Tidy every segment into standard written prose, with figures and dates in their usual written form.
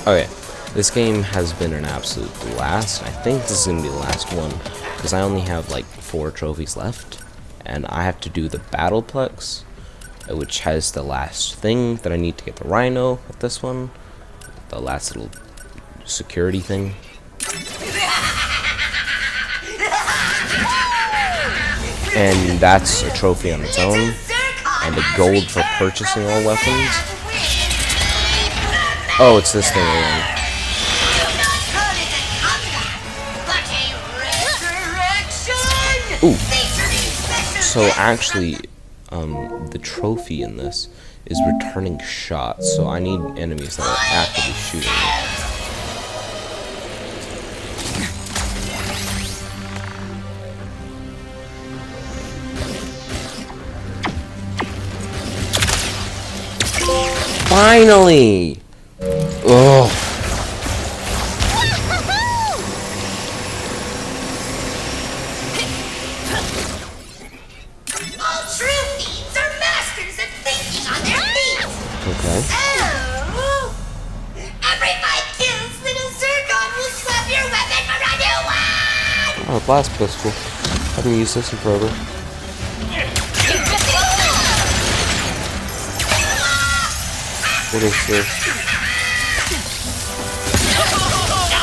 Okay, this game has been an absolute blast. I think this is going to be the last one, because I only have like 4 trophies left, and I have to do the Battleplex, which has the last thing that I need to get the Rhino with this one, the last little security thing. And that's a trophy on its own, and the gold for purchasing all weapons. Oh, it's this thing again. Ooh. So actually, the trophy in this is returning shots, so I need enemies that are actively shooting me. Finally! Ugh. All true thieves are masters of thinking on their feet. Okay. Oh! Every 5 kills, little Zircon will swap your weapon for a new one! Oh, blast pistol. I haven't used this in forever. What is this?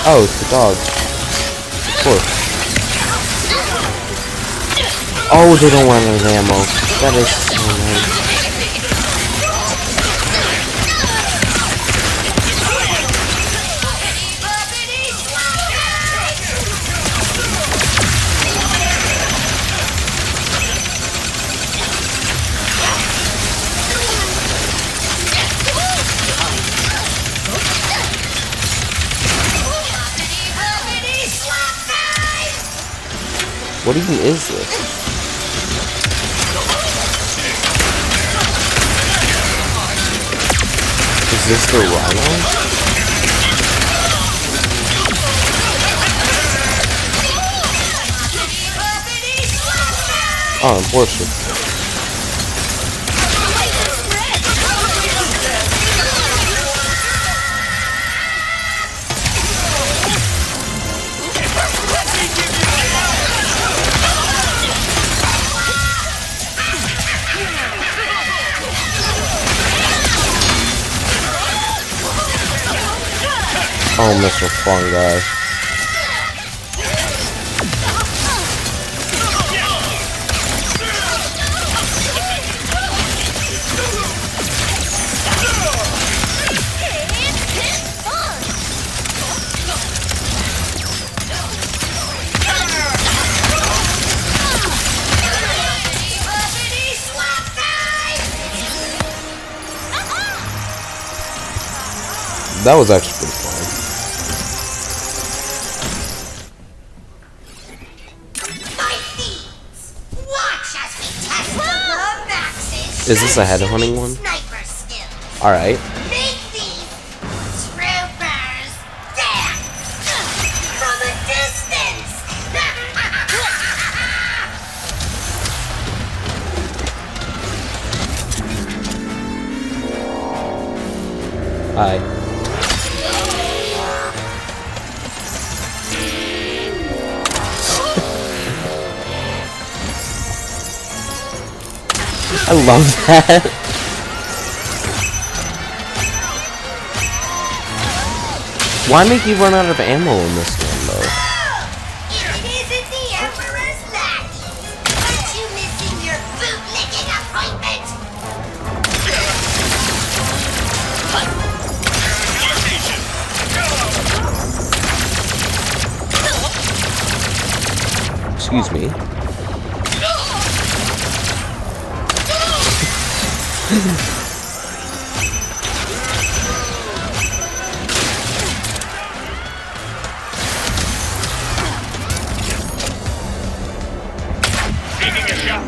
Oh, it's the dog. Of course. Oh, they don't want any ammo. That is so nice. What even is this? Is this the Rhino? Oh, unfortunate. Oh, Mr. Fun Guy. That was actually pretty fun. Is this a headhunting one? Alright. Make these troopers dance from a distance. Hi. I love that. Why make you run out of ammo in this one, though? If it isn't the Emperor's lackey, aren't you missing your bootlicking appointment? Excuse me. Taking a shot.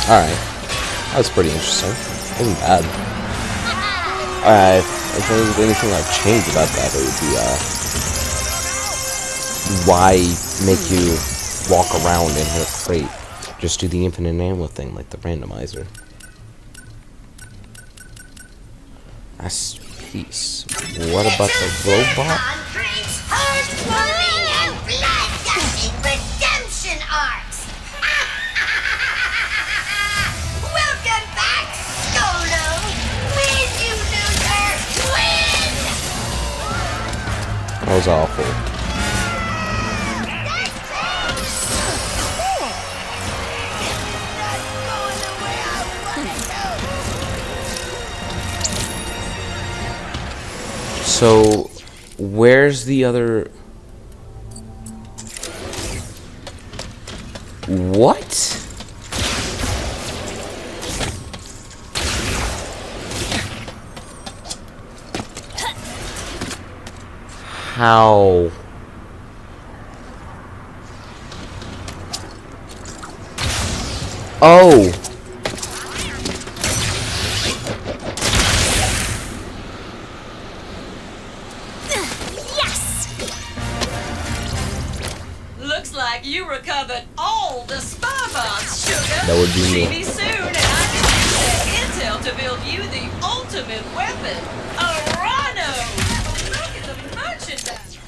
Alright. That was pretty interesting. Wasn't bad. If there's anything I've changed about that, it would be, why make you walk around in her crate? Just do the infinite ammo thing, like the randomizer. That's peace. What about the robot? Concrete's heart-warming and blood-gushing redemption arcs. Welcome back, Skolo. Win, you loser. Win. That was awful. So, where's the other... What? How? Oh! Looks like you recovered all the spy bots, sugar. That would be me. See me soon, and I can use that intel to build you the ultimate weapon, a Rhino. Look at the merchandise.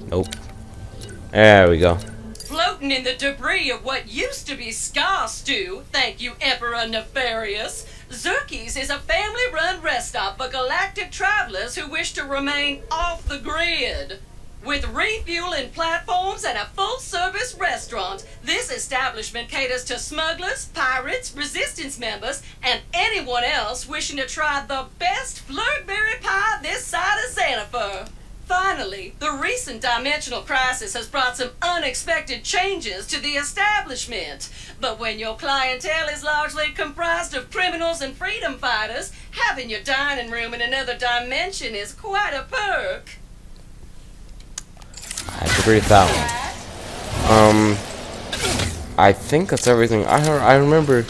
Nope. There we go. Floating in the debris of what used to be Scar Stew, thank you, Emperor Nefarious, Zerkie's is a family-run rest stop for galactic travelers who wish to remain off the grid. With refueling platforms and a full-service restaurant, this establishment caters to smugglers, pirates, resistance members, and anyone else wishing to try the best flirtberry pie this side of Xanafer. Finally, the recent dimensional crisis has brought some unexpected changes to the establishment. But when your clientele is largely comprised of criminals and freedom fighters, having your dining room in another dimension is quite a perk. I have to agree with that one. I think that's everything. I remember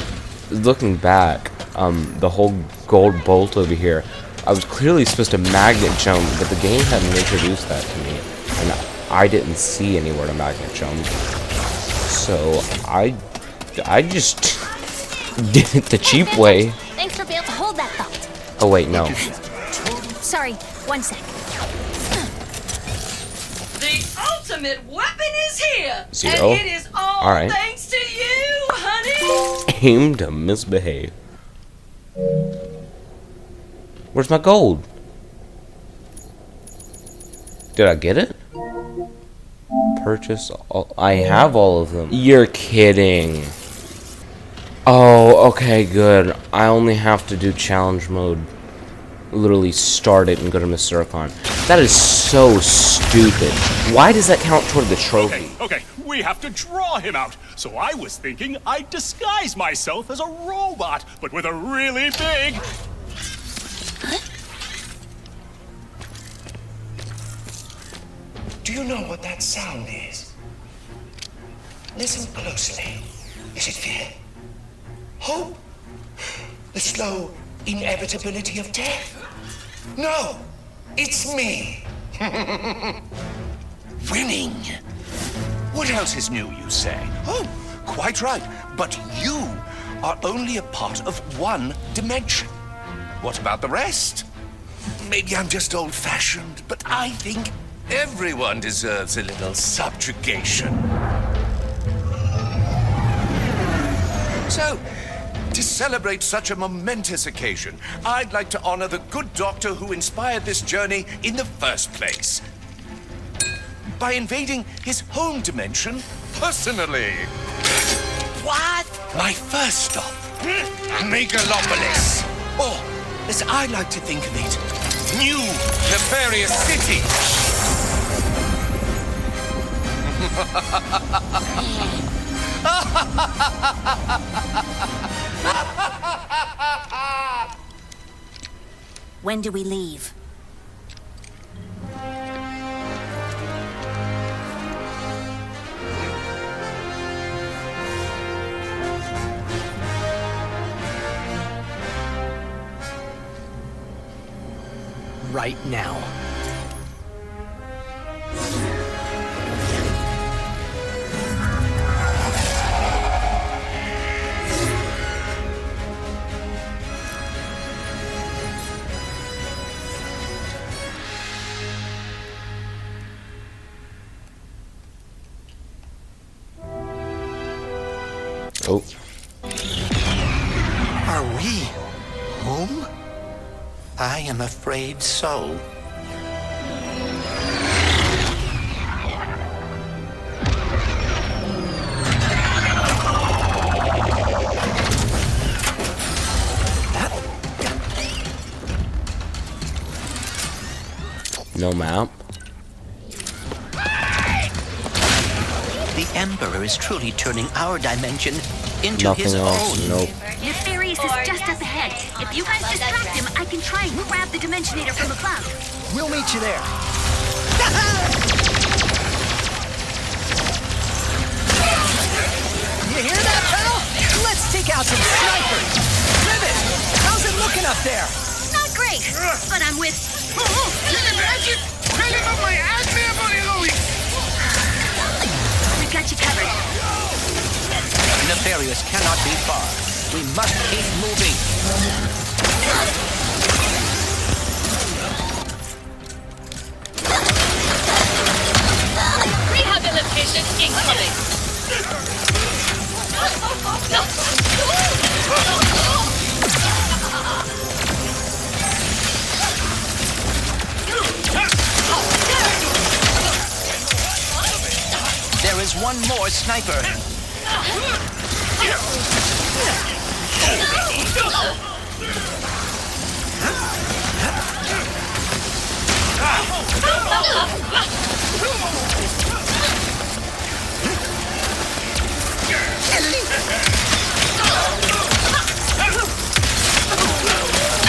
looking back, the whole gold bolt over here. I was clearly supposed to magnet jump, but the game hadn't introduced that to me, and I didn't see anywhere to magnet jump. So I just did it the cheap way. Thanks for being able to hold that thought. Oh wait, no. Sorry, one sec. The ultimate weapon is here! Zero? And it is all Alright. thanks to you, honey! Aim to misbehave. Where's my gold? Did I get it? Purchase all. I have all of them. You're kidding. Oh, okay, good. I only have to do challenge mode. Literally start it and go to Miss Zircon. That is so stupid. Why does that count toward the trophy? Okay, we have to draw him out. So I was thinking I'd disguise myself as a robot, but with a really big... Do you know what that sound is? Listen closely. Is it fear? Hope? The slow inevitability of death? No, it's me. Winning. What else is new, you say? Oh, quite right. But you are only a part of one dimension. What about the rest? Maybe I'm just old-fashioned, but I think everyone deserves a little subjugation. So, to celebrate such a momentous occasion, I'd like to honor the good doctor who inspired this journey in the first place. By invading his home dimension personally. What? My first stop, Megalopolis. Or, as I like to think of it, New Nefarious City. When do we leave? right now. Oh. Are we home? I am afraid so. No map. The Emperor is truly turning our dimension into Nothing his else. own. Nope. Nefarious is just up ahead. If you guys distract him, I can try and grab the Dimensionator from above. We'll meet you there. You hear that, pal? Let's take out some snipers. Ribbit, how's it looking up there? Not great, but I'm with... We got you covered. Nefarious cannot be far. We must keep moving. Rehabilitation incoming. There is one more sniper.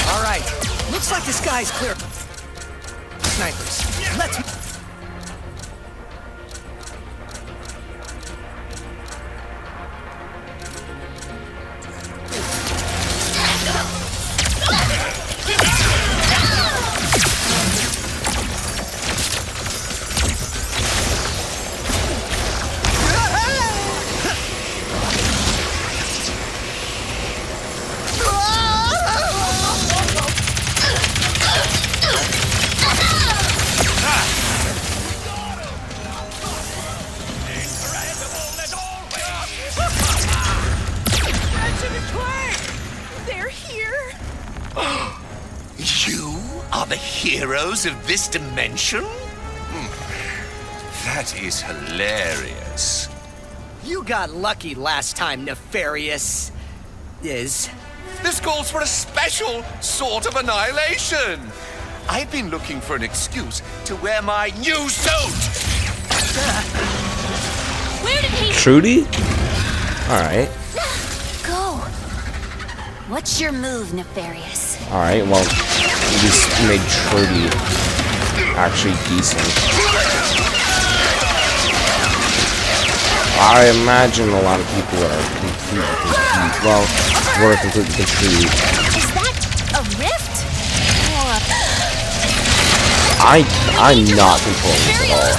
All right, looks like the sky's clear. Snipers, let's... Ratchet and Clank! They're here! You are the heroes of this dimension? That is hilarious. You got lucky last time, Nefarious. Is... This calls for a special sort of annihilation. I've been looking for an excuse to wear my new suit. Where did he Trudy? Alright. go? What's your move, Nefarious? Alright, well, you just made Trudy actually decent. I imagine a lot of people are completely confused. Well, were completely confused. Is that a rift? Or I'm not controlling this at all.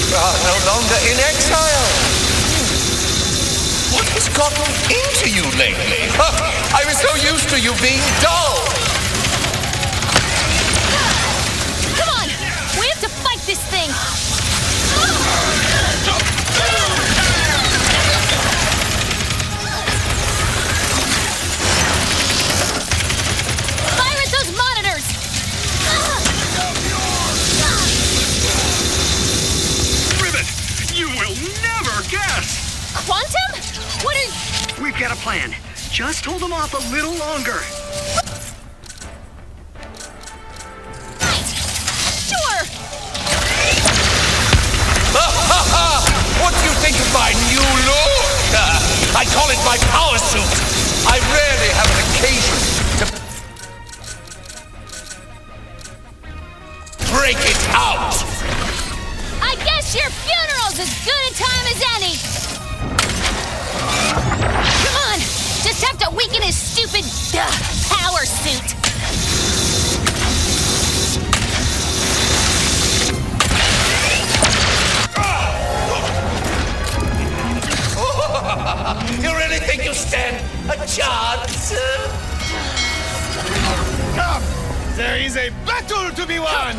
You are no longer in exile. What has gotten into you lately? I was so used to you being dull. Come on! We have to fight this thing! Fire at those monitors! Ribbit, you will never guess! Quantum? What are... We've got a plan. Just hold them off a little longer. Sure! What do you think of my new look? I call it my power suit. I rarely have an occasion to break it out. as good a time as any! Come on! Just have to weaken his stupid power suit! You really think you stand a chance? Come! There is a battle to be won!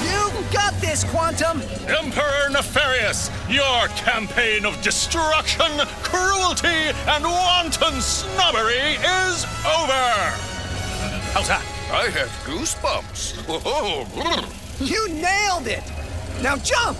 You got this, Quantum! Emperor Nefarious, your campaign of destruction, cruelty, and wanton snobbery is over! How's that? I have goosebumps. Oh, You nailed it! Now jump!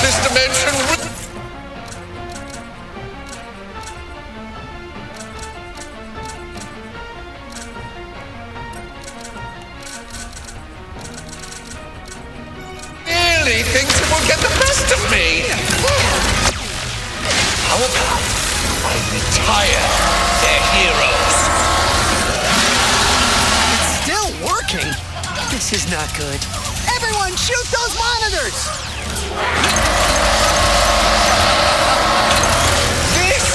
this dimension. Really thinks it will get the best of me. How about I retire their heroes? It's still working! This is not good. Everyone shoot those monitors! This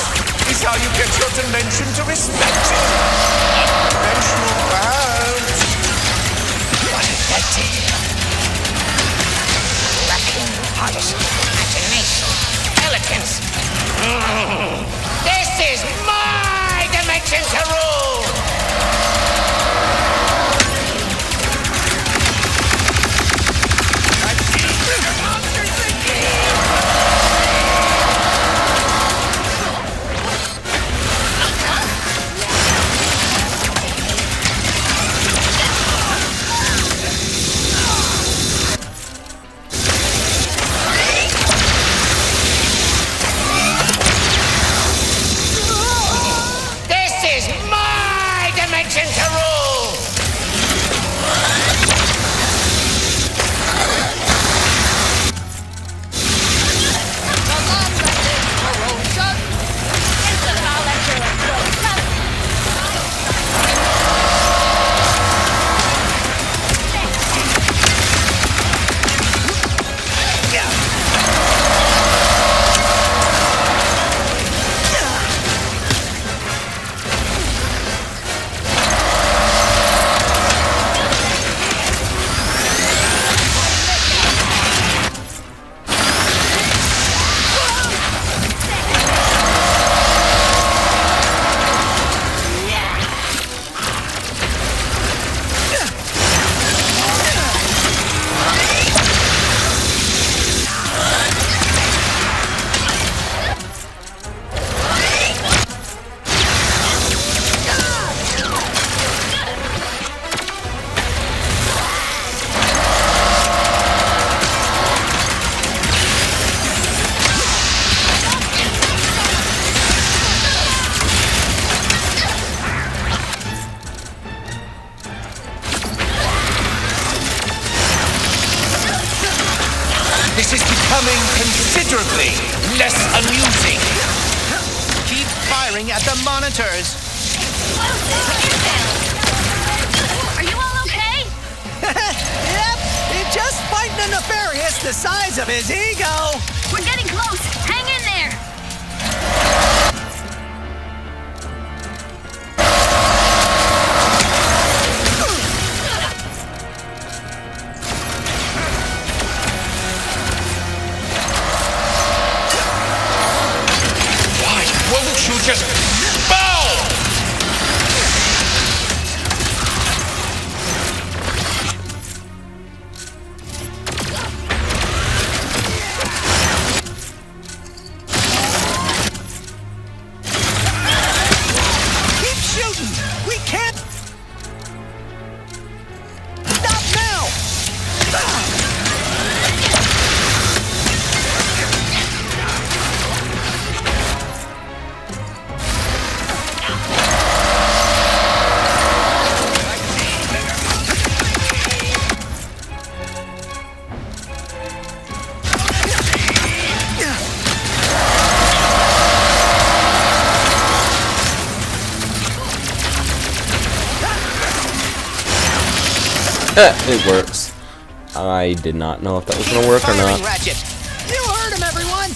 is how you get your dimension to respect you. Dimensional bounds. What is that here? Lacking polish, imagination, elegance. This is my dimension to rule! This is becoming considerably less amusing. Keep firing at the monitors. Are you all okay? Yep, it's just fighting a Nefarious the size of his ego. We're getting close. Hang in there. Why won't you just bow? Keep shooting. We can't stop now. It works. I did not know if that was gonna work or not. Ratchet. You heard him, everyone.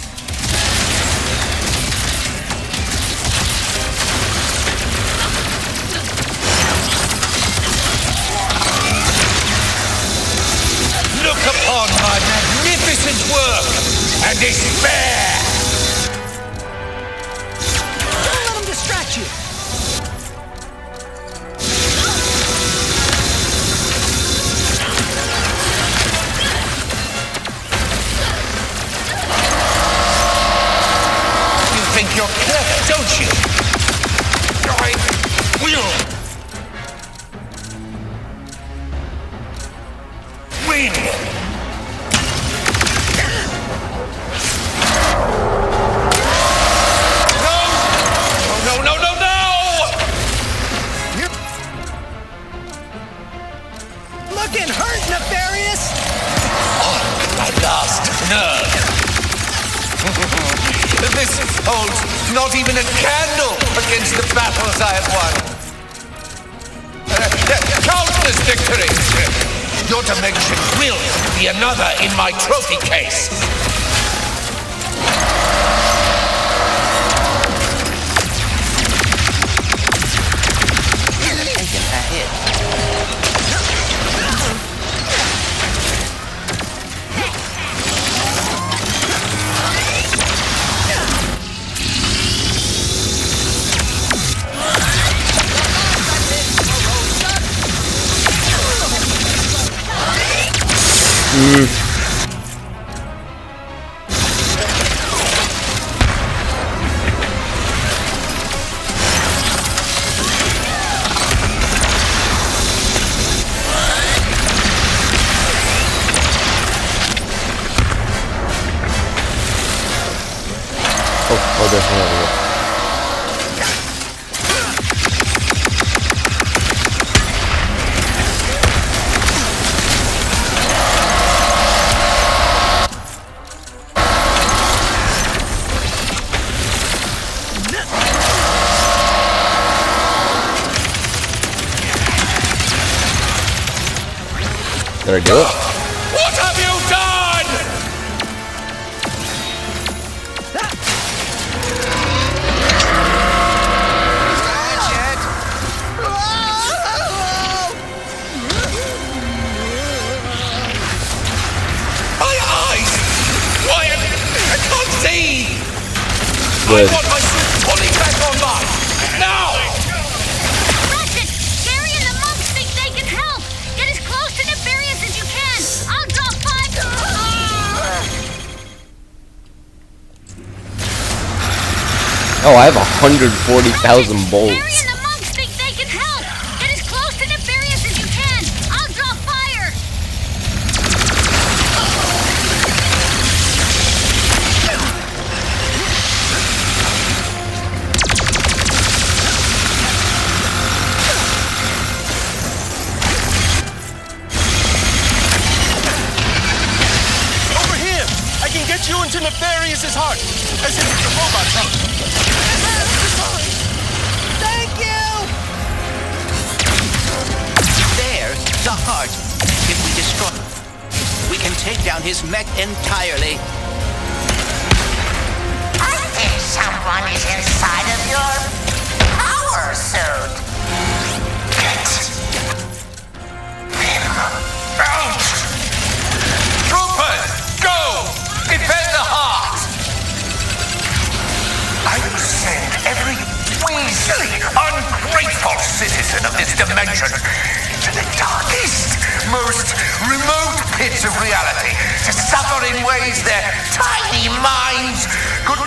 Look upon my magnificent work and despair! Don't let him distract you. You think you're clever, don't you? I will win! Looking hurt, Nefarious! Oh, my last nerve! This holds not even a candle against the battles I have won. Countless victories! Your dimension will be another in my trophy case! Oh, there's one over here. Did I do it? What have you done? Ratchet! My eyes! Why, I can't see! Good. I want my suit fully back online! Now! Ratchet! Gary and the monks think they can help! Get as close to Nefarious as you can! I'll drop 5... Oh, I have 140,000 bolts. Gary and the monks think they can help! Get as close to Nefarious as you can! I'll drop fire! Over here! I can get you into Nefarious's heart! As in the robot's heart! Thank you! There, the heart. If we destroy, we can take down his mech entirely. I think someone is inside of your power suit. Get him out! Troopers, go! Defend the heart! I will send every weaselly, ungrateful citizen of this dimension to the darkest, most remote pits of reality to suffer in ways their tiny minds could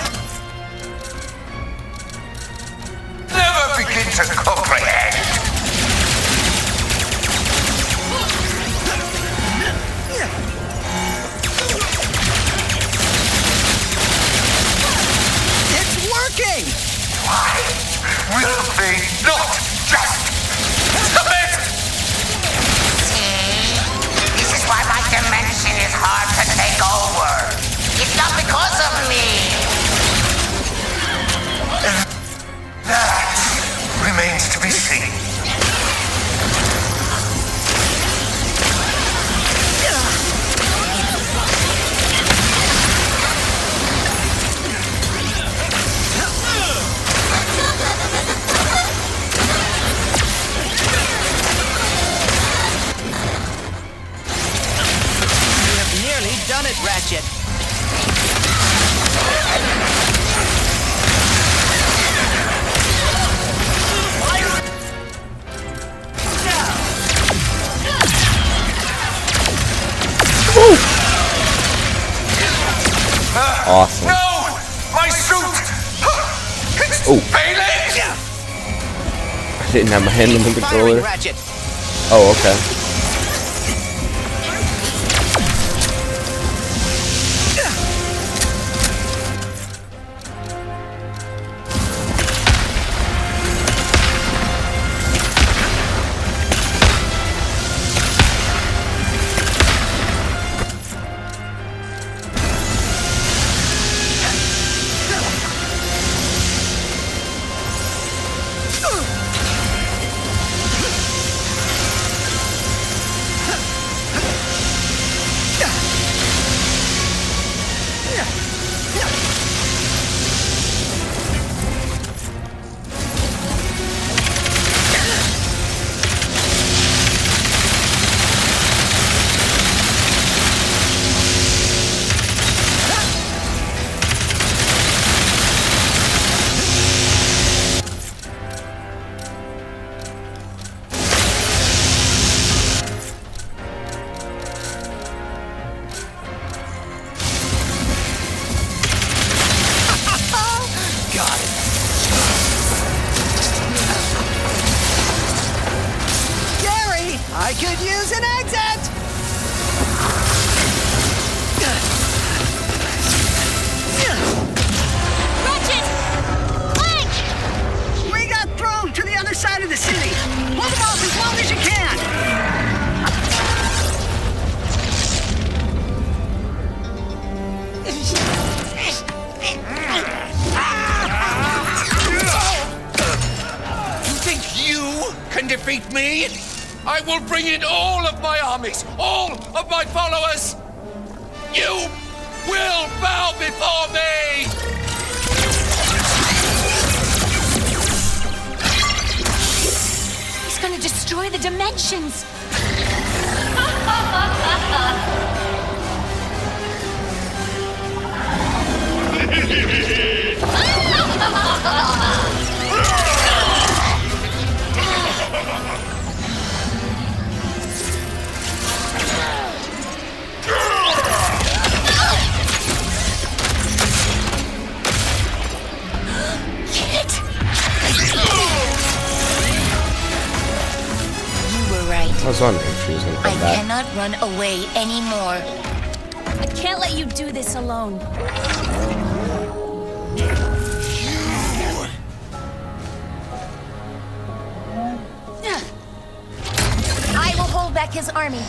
never begin to comprehend. It's working! Why will they not just submit? See? This is why my dimension is hard to take over. It's not because of me. That remains to be seen. Awesome. No! My suit! It's Oh. failing! I didn't have my hand on the Firing, controller. Ratchet. Oh, okay. Got it. Gary, I could use an exit! Ratchet! Clank! We got thrown to the other side of the city. Hold them off as long as you can. You think you can defeat me? I will bring in all of my armies, all of my followers. You will bow before me! He's gonna destroy the dimensions. Kid! You were right. I was wondering if she was gonna I come back. cannot run away anymore. I can't let you do this alone. I will hold back his army.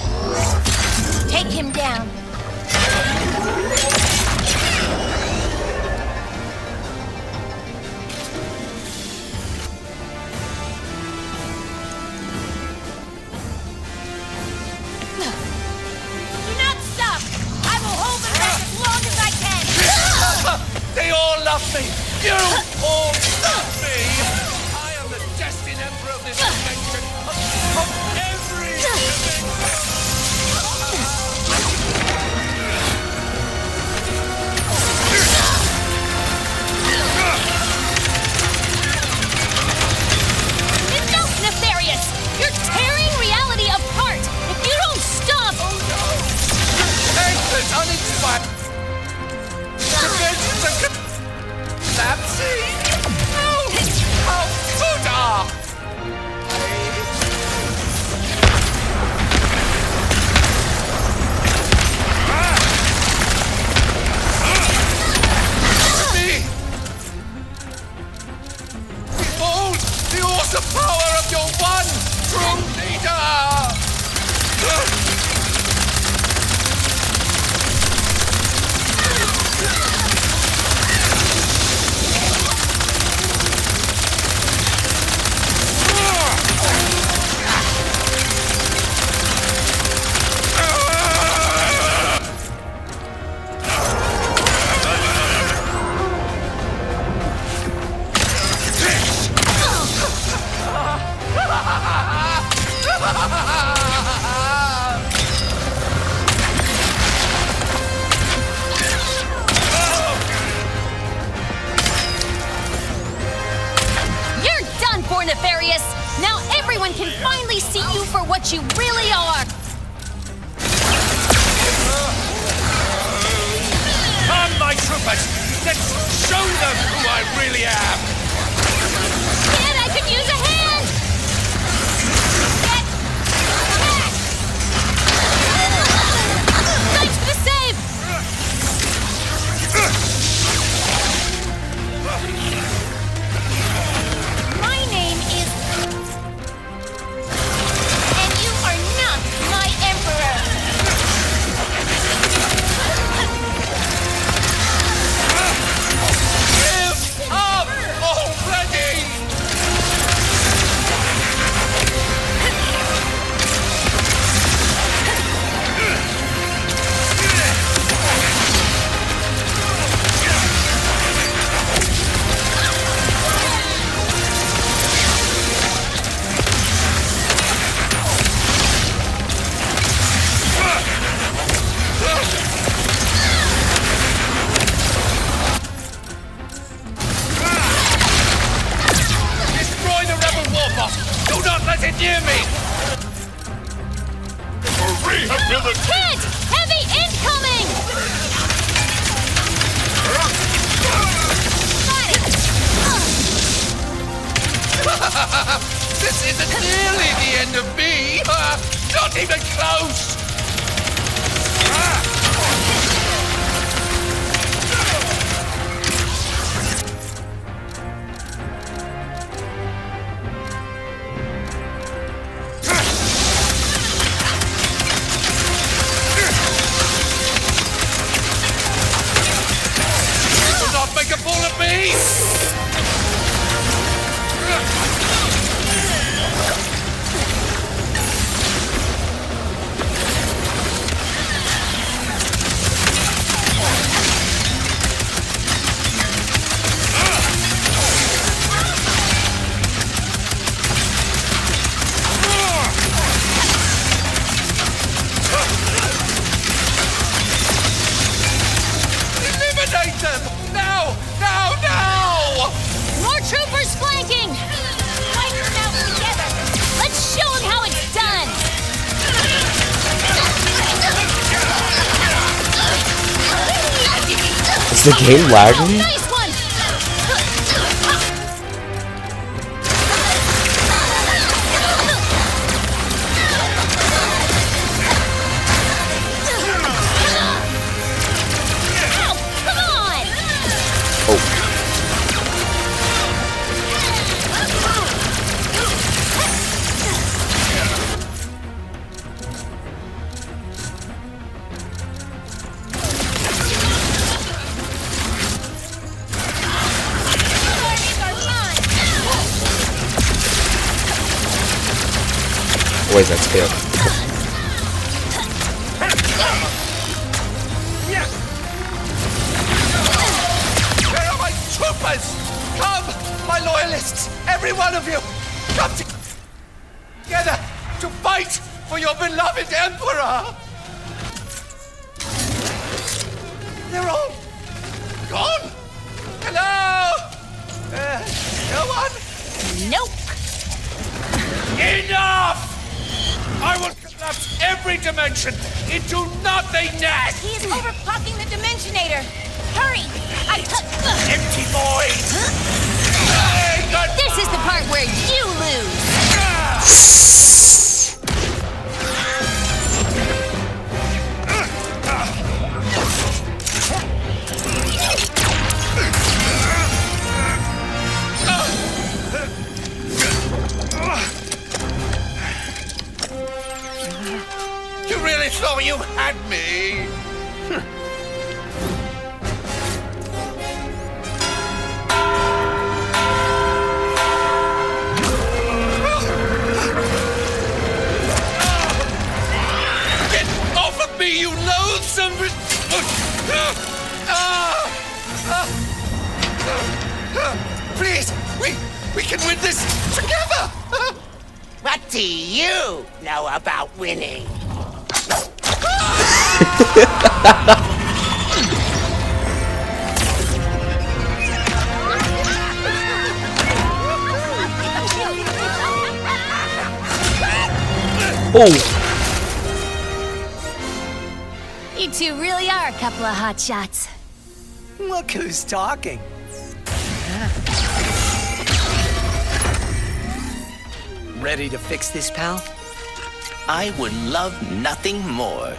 Take him down. Do not stop! I will hold them back as long as I can! They all love me! You all love me! I am the destined emperor of this dimension, of every dimension! Enough, Nefarious! You're tearing reality apart! If you don't stop... Endless, uninspired dimensions are collapsing! How good me! Behold the awesome power of your one true leader! You're done for, Nefarious! Now everyone can finally see you for what you really are! On my my troopers! Let's show them who I really am! Kid, I could use a hand! Thanks for the save! My name is... And you are not my Emperor! Give up already! Destroy the rebel warbot! Do not let it near me! Rehabilitate! Kid! Heavy incoming! This isn't nearly the end of me! Not even close! Do not make a fool of me! Eliminate them! Now! Now! Now! More troopers flanking! Fight them out together! Let's show them how it's done! Is the game lagging? Nice one! Ow! Come on! Wait, that's good. Where are my troopers? Come, my loyalists, every one of you, come together to fight for your beloved Emperor! They're all gone? Hello? No one? Nope! Enough! I will collapse every dimension into nothingness! He is overclocking the Dimensionator. Hurry! Empty void! This is the part where you lose! You really thought you had me? Get off of me, you loathsome... Please, we can win this together! What do you know about winning? Oh! You two really are a couple of hot shots. Look who's talking. Ready to fix this, pal? I would love nothing more.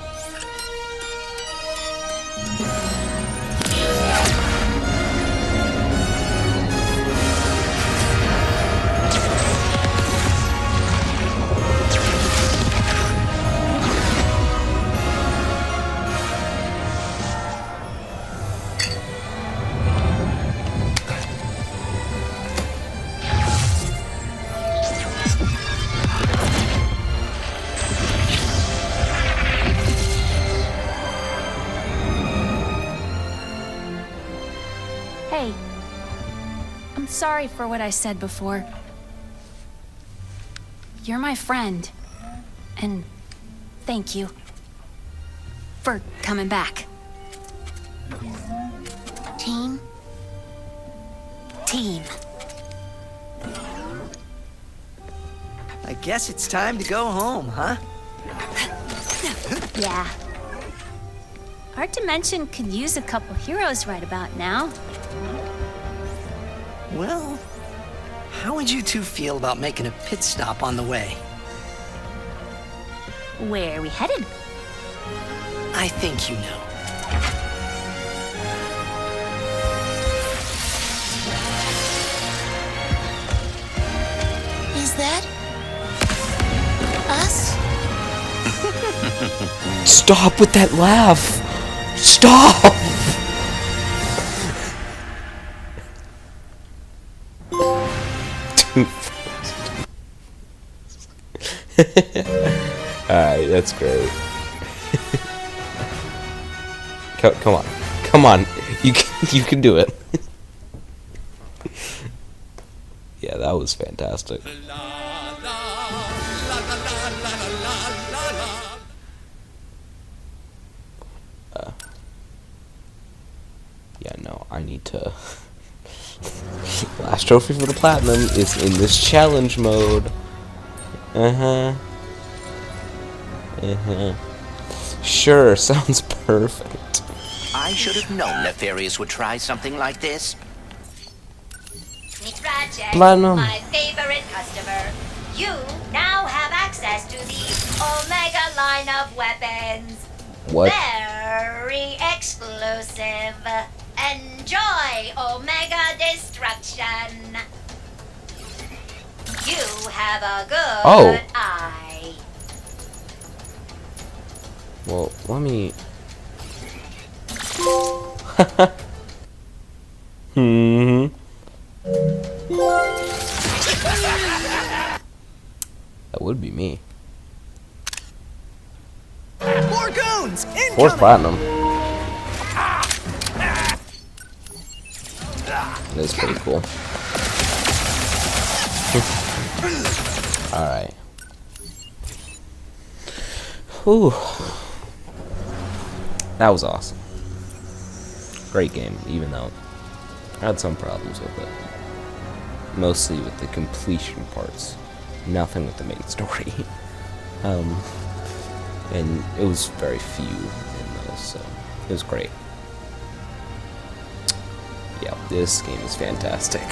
Hey, I'm sorry for what I said before. You're my friend. And thank you for coming back. Team? Team. I guess it's time to go home, huh? Yeah. Our dimension could use a couple heroes right about now. Well, how would you two feel about making a pit stop on the way? Where are we headed? I think you know. Is that us? Stop with that laugh! Stop! Alright, that's great. Come on. Come on. You can do it. Yeah, that was fantastic. Yeah, no, I need to... Last trophy for the platinum is in this challenge mode. Sure, sounds perfect. I should have known Nefarious would try something like this. Meet Ratchet, Platinum. my favorite customer. You now have access to the Omega line of weapons. What? Very exclusive. Enjoy Omega destruction. You have a good eye. Well, let me... That would be me. More goons! Incoming! 4th platinum. That is pretty cool. Alright. Whew. That was awesome. Great game, even though I had some problems with it. Mostly with the completion parts. Nothing with the main story. And it was very few in those, so it was great. Yeah, this game is fantastic.